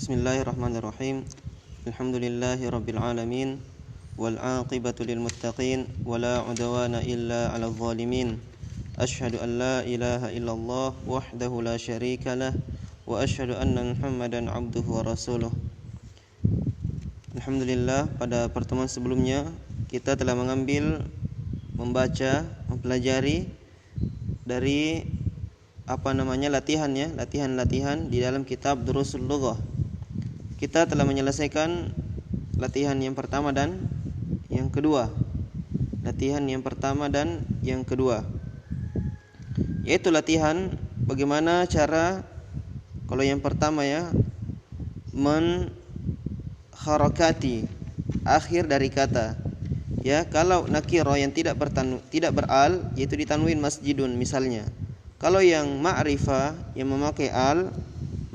Bismillahirrahmanirrahim. Alhamdulillahi rabbil alamin wal 'aqibatu lil muttaqin wala 'udwana illa 'alal zalimin. Asyhadu an la ilaha illallah wahdahu la syarika lah wa asyhadu anna Muhammadan 'abduhu wa rasuluh. Alhamdulillah, pada pertemuan sebelumnya kita telah membaca, mempelajari dari latihan di dalam kitab Durusul Lughah. Kita telah menyelesaikan latihan yang pertama dan yang kedua. Yaitu latihan bagaimana cara, kalau yang pertama mengharakati akhir dari kata. Kalau nakira yang tidak beral, yaitu ditanwin masjidun misalnya. Kalau yang ma'rifah yang memakai al,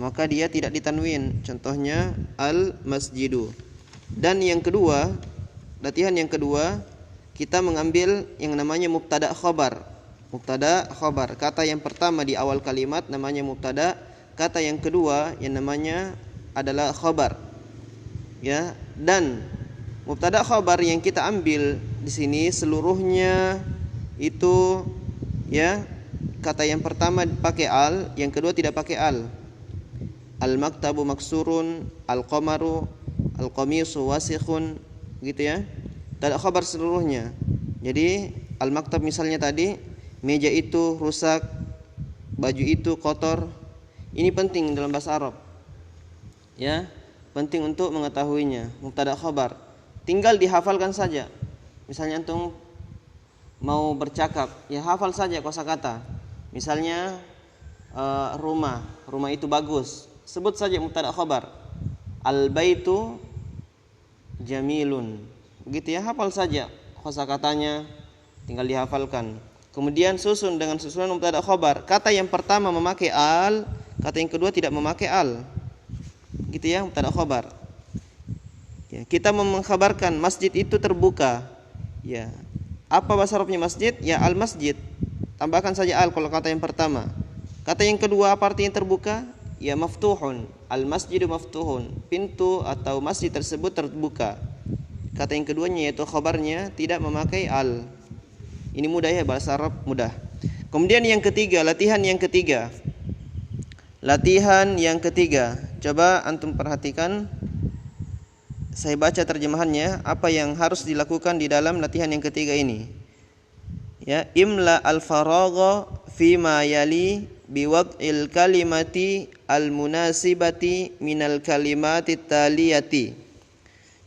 maka dia tidak ditanwin. Contohnya al-masjidu. Dan yang kedua, latihan yang kedua, kita mengambil yang namanya mubtada khabar. Kata yang pertama di awal kalimat namanya mubtada, kata yang kedua yang namanya adalah khabar. Dan mubtada khabar yang kita ambil di sini seluruhnya itu kata yang pertama pakai al, yang kedua tidak pakai al. Al-maktabu maksurun, al-qamaru, al-qamisu wasikhun, gitu ya. Tidak khabar seluruhnya. Jadi al-maktab misalnya tadi, meja itu rusak, baju itu kotor. Ini penting dalam bahasa Arab. Penting untuk mengetahuinya. Mubtada khabar. Tinggal dihafalkan saja. Misalnya antum mau bercakap, hafal saja kosakata. Misalnya rumah itu bagus. Sebut saja mubtada khabar. Al-baitu jamilun. Begitu hafal saja kosakatanya, tinggal dihafalkan. Kemudian susun dengan susunan mubtada khabar. Kata yang pertama memakai al, kata yang kedua tidak memakai al. Gitu mubtada khabar. Kita mengkhabarkan masjid itu terbuka. Apa bahasa Arabnya masjid? Al-masjid. Tambahkan saja al kalau kata yang pertama. Kata yang kedua apa artinya terbuka? Maftuhun. Al-masjidu maftuhun. Pintu atau masjid tersebut terbuka. Kata yang keduanya yaitu khabarnya tidak memakai al. Ini mudah bahasa Arab mudah. Kemudian yang ketiga, latihan yang ketiga. Coba antum perhatikan. Saya baca terjemahannya, apa yang harus dilakukan di dalam latihan yang ketiga ini. Imla al-faragha fima yali biwad'il kalimati al-munasibati minal kalimati taliyati.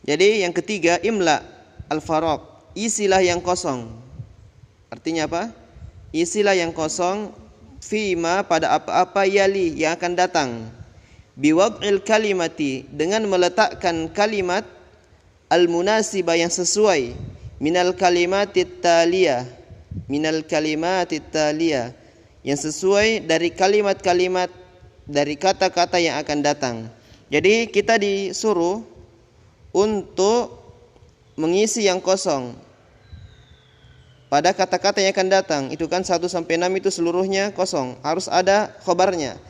Jadi yang ketiga, imla al-faragh, isilah yang kosong. Artinya apa? Isilah yang kosong fima pada apa-apa yali yang akan datang. Biwad'il kalimati, dengan meletakkan kalimat al-munasibah yang sesuai minal kalimatit taliyah yang sesuai dari kalimat-kalimat, dari kata-kata yang akan datang. Jadi kita disuruh untuk mengisi yang kosong pada kata-kata yang akan datang. Itu kan 1 sampai 6 itu seluruhnya kosong, harus ada khabarnya.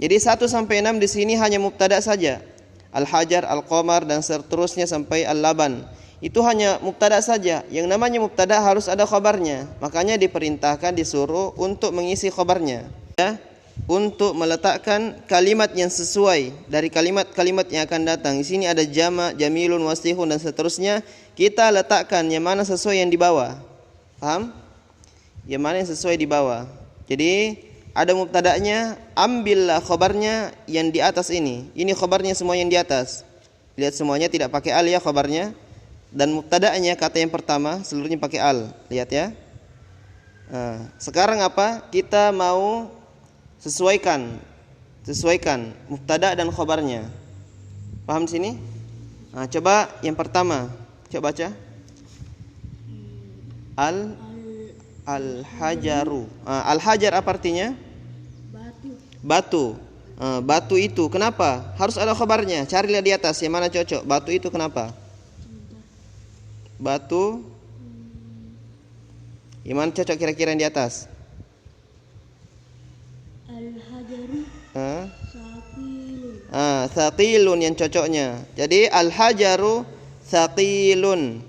Jadi 1 sampai 6 di sini hanya mubtada saja. Al-hajar, al-qamar dan seterusnya sampai al-laban. Itu hanya mubtada saja. Yang namanya mubtada harus ada khabarnya. Makanya diperintahkan, disuruh untuk mengisi khabarnya. Untuk meletakkan kalimat yang sesuai dari kalimat-kalimat yang akan datang. Di sini ada jama, jamilun, wasihun dan seterusnya. Kita letakkan yang mana sesuai yang di bawah. Paham? Yang mana yang sesuai di bawah. Jadi ada mubtada'nya, ambillah khabarnya yang di atas ini. Ini khabarnya semua yang di atas. Lihat semuanya tidak pakai al khabarnya. Dan mubtada'nya kata yang pertama seluruhnya pakai al. Lihat sekarang apa? Kita mau sesuaikan mubtada' dan khabarnya. Paham di sini? Coba yang pertama. Coba baca. Al-hajaru. Al-hajar apa artinya? Batu. Batu itu kenapa? Harus ada khabarnya. Carilah di atas yang mana cocok. Batu itu kenapa? Batu. Yang mana cocok kira-kira yang di atas? Al-hajaru. Saqilun. Thaqilun yang cocoknya. Jadi al-hajaru thaqilun.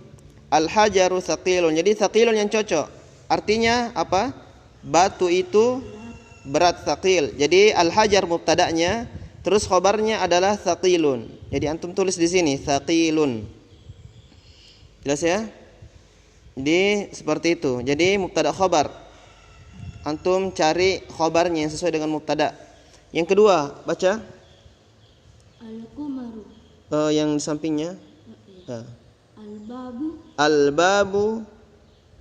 Al-hajaru thaqilun. Jadi thaqilun yang cocok. Artinya apa? Batu itu berat, thaqil. Jadi al-hajar mubtada'nya, terus khabarnya adalah thaqilun. Jadi antum tulis di sini thaqilun. Jelas ya? Jadi seperti itu. Jadi mubtada khabar. Antum cari khabarnya yang sesuai dengan mubtada. Yang kedua, baca. Al-qamaru. Yang di sampingnya. Al-babu. Al-babu.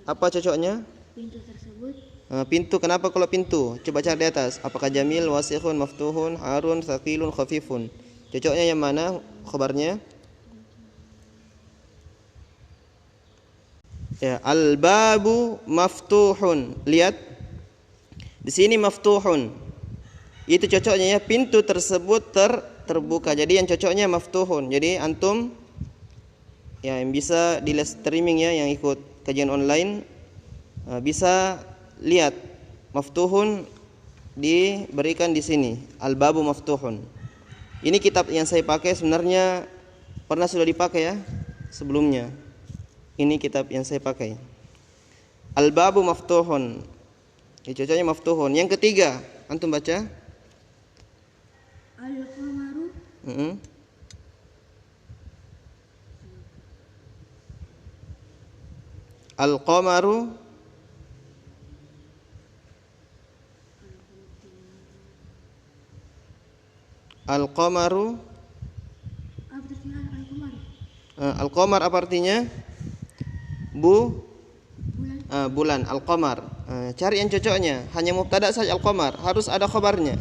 Apa cocoknya? Pintu tersebut. Pintu, kenapa kalau pintu? Coba cari di atas. Apakah jamil, wasikhun, maftuhun, harun, thaqilun, khafifun? Cocoknya yang mana khabarnya? Ya, al-babu maftuhun. Lihat. Di sini maftuhun. Itu cocoknya ya, pintu tersebut terbuka. Jadi yang cocoknya maftuhun. Jadi antum ya yang bisa di live streaming ya, yang ikut kajian online bisa lihat maftuhun diberikan di sini. Al-babu maftuhun. Ini kitab yang saya pakai sebenarnya sudah dipakai ya sebelumnya. Ini kitab yang saya pakai. Al-babu maftuhun. Ya, cocoknya maftuhun. Yang ketiga, antum baca. Al-qamaru. Al-qamaru. Al-qamaru. Apa artinya al-qamar? Al-qamar apa artinya? Bulan. Al-qamar. Cari yang cocoknya. Hanya mubtada saja al-qamar. Harus ada khabarnya.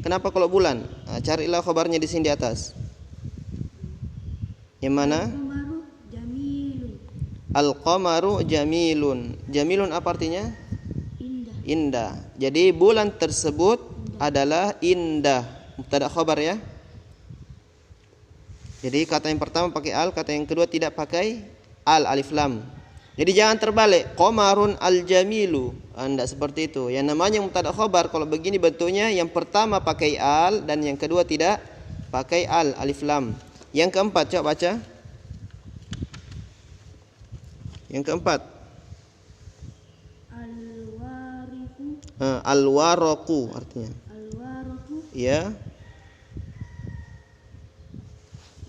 Kenapa kalau bulan? Carilah khabarnya di sini di atas. Yang mana? Al-qamaru jamilun. Al-qamaru jamilun. Jamilun apa artinya? Indah. Indah. Jadi bulan tersebut adalah indah. Mubtada khabar ya. Jadi kata yang pertama pakai al, kata yang kedua tidak pakai al, alif lam. Jadi jangan terbalik, qamarun al-jamilu. Enggak seperti itu. Yang namanya mubtada khabar kalau begini bentuknya, yang pertama pakai al dan yang kedua tidak pakai al, alif lam. Yang keempat, coba baca. Yang keempat. Al-wariku. Al-waraku artinya. Al-waraku. Ya.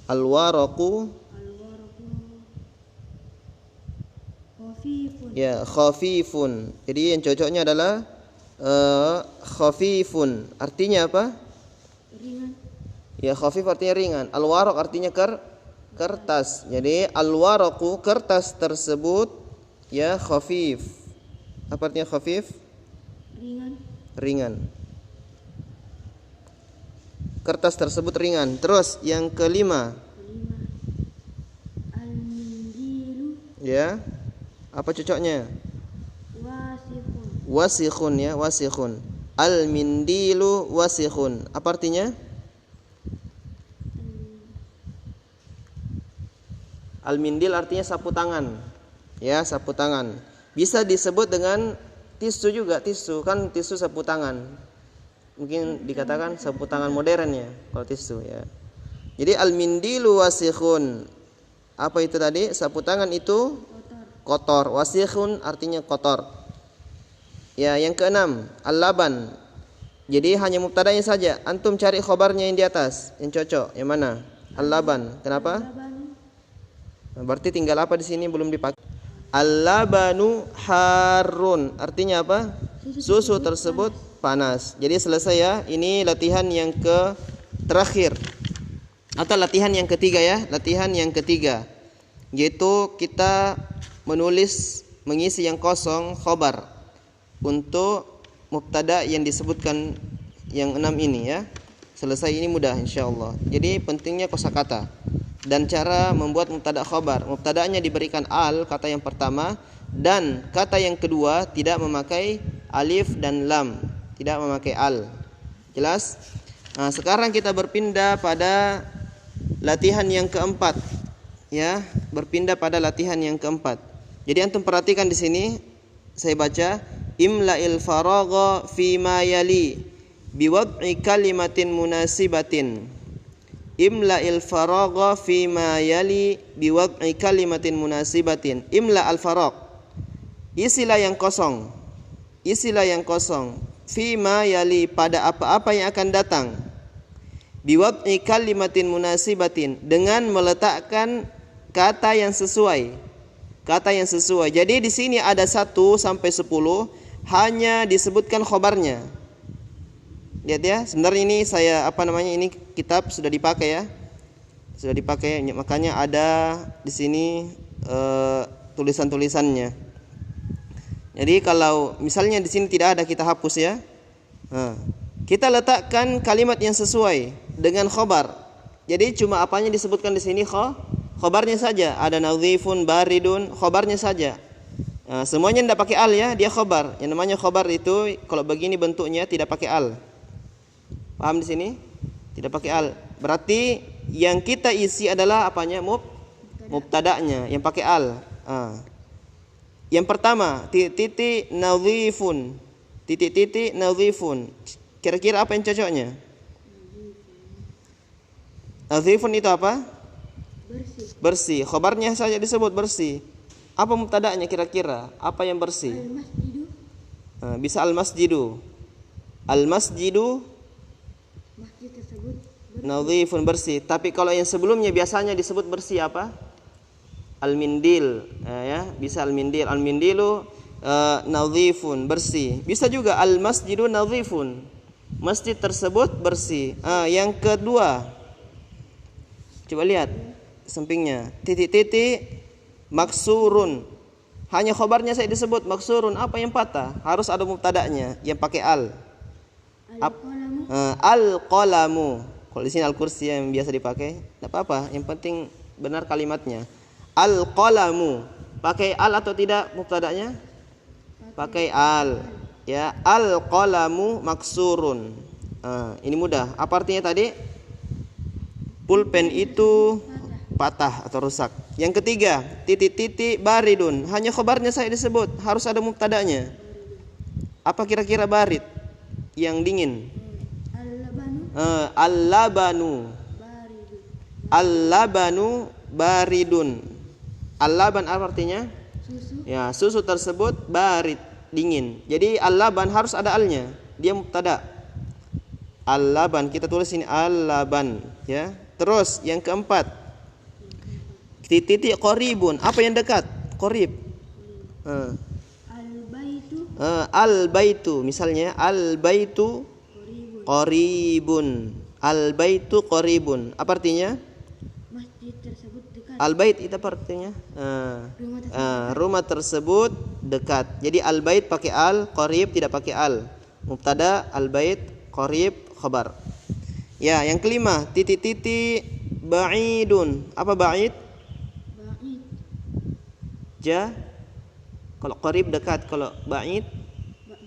Al-waraku. Khafifun. Ya, khafifun. Jadi yang cocoknya adalah khafifun. Artinya apa? Ringan. Ya, khafif artinya ringan. Al-waraq artinya kertas. Jadi al-waraqu, kertas tersebut ya khafif. Apa artinya khafif? Ringan. Kertas tersebut ringan. Terus yang kelima. Al-mindilu. Ya. Apa cocoknya? Wasikhun ya, wasikhun. Al-mindilu wasikhun. Apa artinya? Al-mindil artinya sapu tangan. Ya, sapu tangan. Bisa disebut dengan tisu juga, tisu kan, tisu sapu tangan. Mungkin dikatakan sapu tangan modern ya kalau tisu ya. Jadi al-mindilu wasikhun. Apa itu tadi? Sapu tangan itu kotor. Wasikhun artinya kotor. Ya, yang keenam, al-laban. Jadi hanya mubtadanya saja. Antum cari khabarnya yang di atas, yang cocok. Yang mana? Al-laban. Kenapa? Berarti tinggal apa di sini belum dipakai? Al-labanu harun. Artinya apa? Susu tersebut panas. Jadi selesai ya. Ini latihan yang terakhir. Atau latihan yang ketiga ya. Latihan yang ketiga. Yaitu kita mengisi yang kosong khabar untuk mubtada yang disebutkan yang 6 ini ya. Selesai ini mudah insyaallah. Jadi pentingnya kosakata dan cara membuat mubtada khabar. Mubtadanya diberikan al, kata yang pertama, dan kata yang kedua tidak memakai alif dan lam, tidak memakai al. Jelas? Nah, sekarang kita berpindah pada latihan yang keempat. Ya, berpindah pada latihan yang keempat. Jadi antum perhatikan di sini, saya baca imla'il faragha fi ma yali biwad'i kalimatin munasibatin. Imla'il faragha fi ma yali biwad'i kalimatin munasibatin. Imla al-faragh. Isilah yang kosong. Isilah yang kosong. Fi ma yali, pada apa-apa yang akan datang. Biwad'i kalimatin munasibatin, dengan meletakkan kata yang sesuai. Kata yang sesuai. Jadi di sini ada 1 sampai 10 hanya disebutkan khobarnya. Lihat ya, sebenarnya ini ini kitab sudah dipakai ya. Sudah dipakai, makanya ada di sini tulisan-tulisannya. Jadi kalau misalnya di sini tidak ada, kita hapus ya. Kita letakkan kalimat yang sesuai dengan khobar. Jadi cuma apanya disebutkan di sini khobarnya saja. Ada nadhifun, baridun, khobarnya saja. Semuanya tidak pakai al ya, dia khobar. Yang namanya khobar itu kalau begini bentuknya tidak pakai al. Paham di sini? Tidak pakai al. Berarti yang kita isi adalah apanya? Mubtada'nya yang pakai al. Yang pertama, titik nadhifun. Titik nadhifun. Kira-kira apa yang cocoknya? Nadhifun itu apa? Bersih. Khobarnya saja disebut bersih. Apa mubtada'nya kira-kira? Apa yang bersih? Al-masjidu. Bisa al-masjidu. Al-masjidu Masjid tersebut nadhifun, bersih. Tapi kalau yang sebelumnya biasanya disebut bersih apa? Al-mindil, ya, bisa al-mindil. Al-mindilu nadhifun, bersih. Bisa juga al-masjidu nadhifun. Masjid tersebut bersih. Yang kedua, coba lihat sampingnya. Titik-titik maksurun. Hanya khobarnya saya disebut maksurun. Apa yang patah? Harus ada mubtada'nya yang pakai al. al-qalamu. Al-qalamu. Kalau di sini al-kursi yang biasa dipakai, tidak apa-apa. Yang penting benar kalimatnya. Al-qalamu. Pakai al atau tidak mubtada'nya? Pakai al. Ya, al-qalamu maksurun. Ini mudah. Apa artinya tadi? Pulpen itu patah atau rusak. Yang ketiga, titik-titik baridun. Hanya khobarnya saya disebut, harus ada mubtada'nya. Apa kira-kira barid? Yang dingin. Al-labanu. Al-labanu baridun. Al-laban apa artinya? Susu. Ya, susu tersebut barid, dingin. Jadi al-laban harus ada alnya. Dia mubtada. Al-laban, kita tulis ini al-laban, ya. Terus yang keempat, titik qaribun. Apa yang dekat? Qarib. Al-baitu. Al-baitu, misalnya al-baitu qaribun. Al-baitu qaribun. Apa artinya? Masjid tersebut dekat. Al-bait itu apa artinya? Rumah tersebut dekat. Jadi al-bait pakai al, qarib tidak pakai al. Mubtada, al-bait, qarib, khabar. Ya, yang kelima, titik-titik ba'idun. Apa ba'id? Ba'id. Kalau qarib dekat, kalau ba'id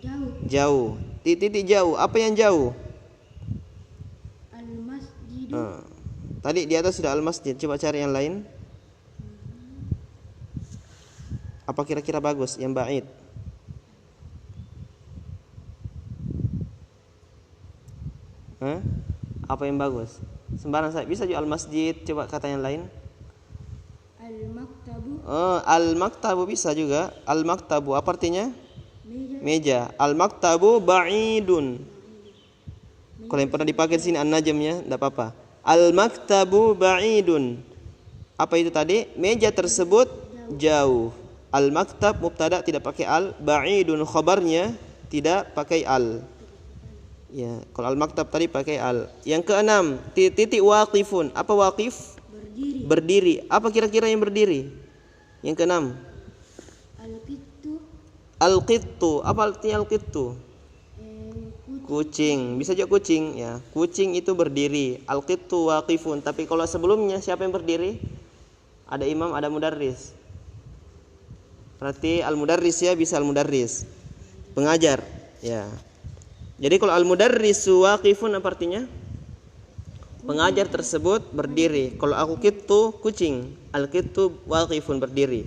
Jauh. jauh. Titik-titik jauh. Apa yang jauh? Al-masjidu. Tadi di atas sudah al-masjid. Coba cari yang lain. Apa kira-kira bagus yang ba'id? Apa yang bagus? Sembarang saya bisa juga al-masjid. Coba kata yang lain. Al-maktabu. Al-maktabu bisa juga. Al-maktabu apa artinya? Meja. Meja. Al-maktabu ba'idun. Kalau yang pernah dipakai di sini an-najmnya enggak apa-apa. Al-maktabu ba'idun. Apa itu tadi? Meja tersebut jauh. Al-maktab mubtada tidak pakai al, ba'idun khabarnya tidak pakai al. Ya, kalau al-maktab tadi pakai al. Yang keenam, titik waqifun. Apa waqif? Berdiri. Berdiri. Apa kira-kira yang berdiri? Yang keenam. Al-qittu. Al-qittu. Apa artinya al-qittu? Kucing. Bisa juga kucing ya. Kucing itu berdiri. Al-qittu waqifun. Tapi kalau sebelumnya siapa yang berdiri? Ada imam, ada mudarris. Berarti al-mudarris ya, bisa al-mudarris. Pengajar, ya. Jadi kalau al-mudarrisu waqifun apa artinya? Pengajar tersebut berdiri. Kalau aku qittu kucing, al-qittu waqifun berdiri.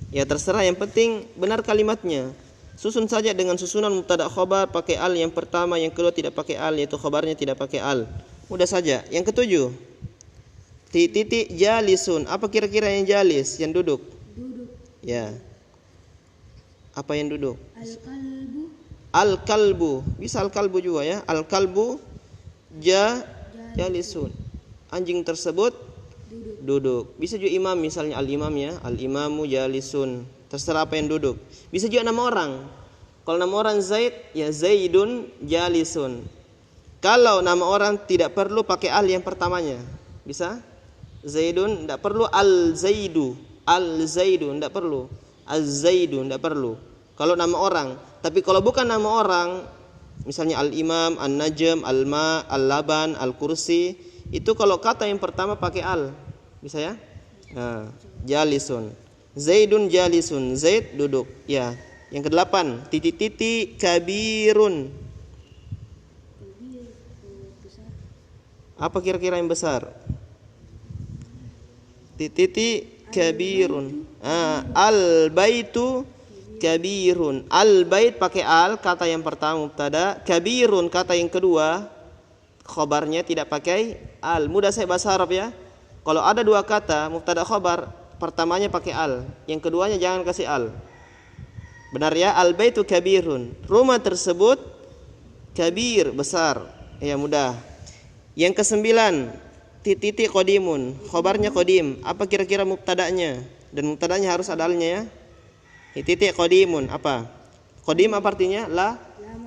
Ya terserah, yang penting benar kalimatnya. Susun saja dengan susunan mubtada khabar pakai al yang pertama, yang kedua tidak pakai al, yaitu khabarnya tidak pakai al. Mudah saja. Yang ketujuh, Titik jalisun. Apa kira-kira yang jalis? Yang duduk. Duduk. Ya. Apa yang duduk? Al-kalbu. Al-kalbu. Bisa al-kalbu juga ya. Al-kalbu jalisun. Anjing tersebut duduk. Bisa juga imam, misalnya al-imam ya. Al-imamu jalisun. Terserah apa yang duduk. Bisa juga nama orang. Kalau nama orang Zaid, ya Zaidun jalisun. Kalau nama orang tidak perlu pakai al yang pertamanya. Bisa? Zaidun tidak perlu al-Zaidu. Al-Zaidu tidak perlu. Az-Zaidu tidak perlu. Kalau nama orang. Tapi kalau bukan nama orang, misalnya al-imam, an-najm, al-ma, al-laban, al-kursi, itu kalau kata yang pertama pakai al. Bisa ya? Nah, jalisun. Zaidun jalisun. Zaid duduk. Ya. Yang kedelapan, titik-titik kabirun. Besar. Apa kira-kira yang besar? Titik kabirun. Al-baitu kabirun. Al-bait pakai al, kata yang pertama mubtada. Kabirun kata yang kedua, khobarnya tidak pakai al. Mudah saya bahasa Arab ya. Kalau ada dua kata mubtada khobar, pertamanya pakai al, yang keduanya jangan kasih al. Benar ya? Al-baitu kabirun. Rumah tersebut kabir, besar. Ya mudah. Yang kesembilan, titik qadimun. Khobarnya qadim. Apa kira-kira mubtadanya? Dan mubtadanya harus ada alnya ya. Titik qadimun apa? Qadim apa artinya?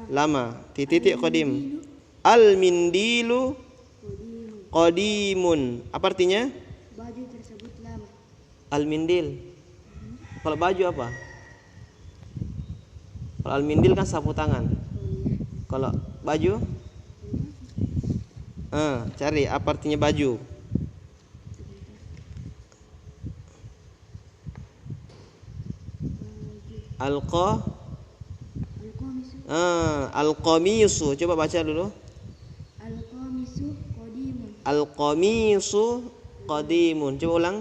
Lama. Titik qadim. Al-mindilu qadimun. Apa artinya? Baju tersebut lama. Al-mindil. Kalau baju apa? Kalau al-mindil kan sapu tangan. Kalau baju? Cari apa artinya baju. Al-qamisu. Coba baca dulu. Al-qamisu qadimun. Al-qamisu qadimun. Coba ulang.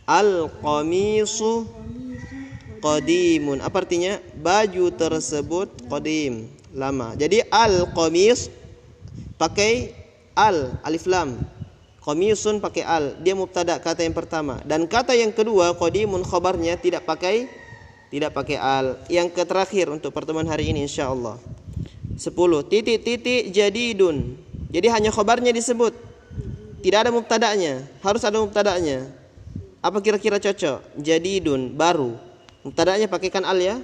Al-qamisu qadimun. Apa artinya? Baju tersebut qadim, lama. Jadi al-qamis pakai al, alif lam. Qamisun pakai al, dia mubtada kata yang pertama. Dan kata yang kedua qadimun khabarnya tidak pakai al. Yang terakhir untuk pertemuan hari ini insyaallah. 10. Titik jadidun. Jadi hanya khabarnya disebut. Tidak ada mubtadanya, harus ada mubtadanya. Apa kira-kira cocok? Jadidun, baru. Mubtadanya pakaikan al ya.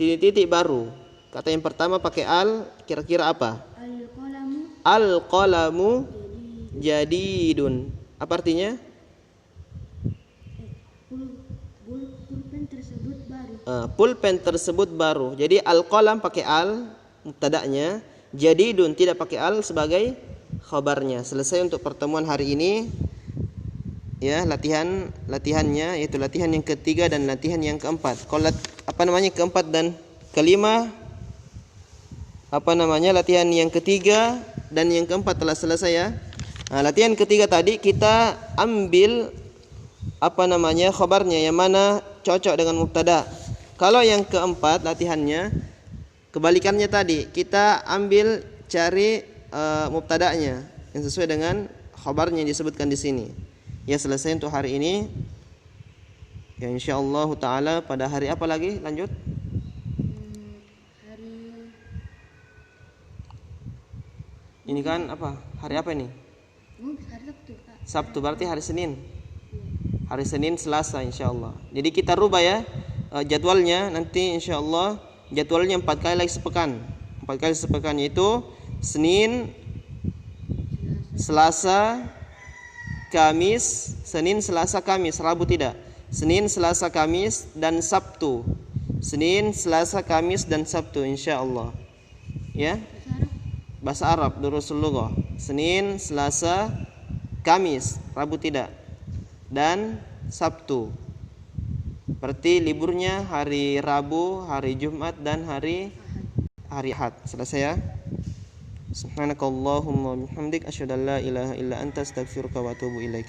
Titik baru. Kata yang pertama pakai al, kira-kira apa? Al-qalamu jadidun. Apa artinya? Pulpen tersebut baru. Pulpen tersebut baru. Jadi al-qalam pakai al mubtada'nya, jadidun tidak pakai al sebagai khabarnya. Selesai untuk pertemuan hari ini. Ya, latihannya yaitu latihan yang ketiga dan latihan yang keempat. Kalau keempat dan kelima latihan yang ketiga dan yang keempat telah selesai ya. Nah, latihan ketiga tadi kita ambil khabarnya yang mana cocok dengan mubtada. Kalau yang keempat latihannya kebalikannya tadi, kita ambil cari mubtada'nya yang sesuai dengan khabarnya yang disebutkan di sini. Ya, selesai untuk hari ini. Ya, insyaallah taala pada hari apa lagi? Lanjut. Ini kan apa? Hari apa ini? Hari Sabtu. Sabtu berarti hari Senin. Hari Senin, Selasa insyaallah. Jadi kita rubah ya jadwalnya nanti insyaallah. Jadwalnya 4 kali lagi sepekan. 4 kali sepekan yaitu Senin, Selasa, Kamis, Senin, Selasa, Kamis, Rabu tidak. Senin, Selasa, Kamis dan Sabtu. Senin, Selasa, Kamis dan Sabtu insyaallah. Ya. Bahasa Arab durusul lughah. Senin, Selasa, Kamis, Rabu tidak. Dan Sabtu. Berarti liburnya hari Rabu, hari Jumat dan hari Ahad. Selesai ya. Subhanakallahumma bihamdik asyhadu an la ilaha illa anta astaghfiruka wa atubu ilaik.